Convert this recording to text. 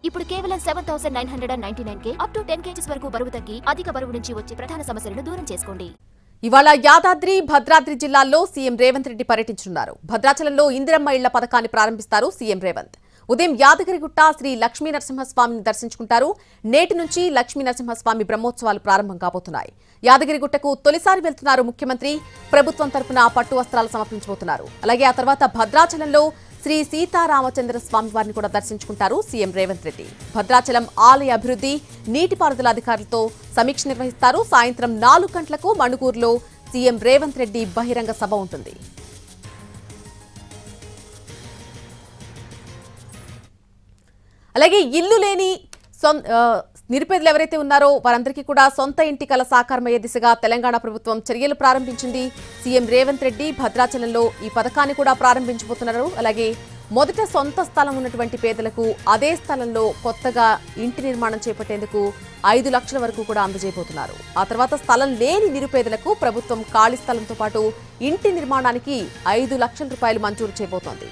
ఇప్పుడు కేవలం 7,999 up to 10 kgs వరకు బరువు తగ్గి అధిక బరువు నుంచి వచ్చే ప్రధాన సమస్యలను దూరం చేసుకోండి. ఇవాళ యాదాద్రి భద్రాద్రి జిల్లాల్లో సీఎం రేవంత్ రెడ్డి పర్యటించనున్నారు. భద్రాచలంలో ఇందిరమ్మ ఇళ్ల పథకాన్ని ప్రారంభిస్తారు సీఎం రేవంత్. ఉదయం యాదగిరిగుట్ట శ్రీ లక్ష్మీ నరసింహస్వామిని దర్శించుకుంటారు. నేటి నుంచి లక్ష్మీ నరసింహస్వామి బ్రహ్మోత్సవాలు ప్రారంభం కాబోతున్నాయి. యాదగిరిగుట్టకు తొలిసారి వెళ్తున్నారు ముఖ్యమంత్రి. ప్రభుత్వం తరపున పట్టు వస్త్రాలు సమర్పించబోతున్నారు. అలాగే ఆ తర్వాత భద్రాచలంలో శ్రీ సీతారామచంద్ర స్వామి వారిని కూడా దర్శించుకుంటారు సీఎం రేవంత్ రెడ్డి. భద్రాచలం ఆలయ అభివృద్ధి, నీటిపారుదల అధికారులతో సమీక్ష నిర్వహిస్తారు. సాయంత్రం 4 గంటలకు మణుగూరులో సీఎం రేవంత్ రెడ్డి బహిరంగ సభ ఉంటుంది. అలాగే ఇల్లు లేని నిరుపేదలు ఎవరైతే ఉన్నారో వారందరికీ కూడా సొంత ఇంటి కల సాకారమయ్యే దిశగా తెలంగాణ ప్రభుత్వం చర్యలు ప్రారంభించింది. సీఎం రేవంత్ రెడ్డి భద్రాచలంలో ఈ పథకాన్ని కూడా ప్రారంభించబోతున్నారు. అలాగే మొదట సొంత స్థలం ఉన్నటువంటి పేదలకు అదే స్థలంలో కొత్తగా ఇంటి నిర్మాణం చేపట్టేందుకు 5 లక్షల వరకు కూడా అందజేయబోతున్నారు. ఆ తర్వాత స్థలం లేని నిరుపేదలకు ప్రభుత్వం ఖాళీ స్థలంతో పాటు ఇంటి నిర్మాణానికి 5 లక్షల రూపాయలు మంజూరు చేయబోతోంది.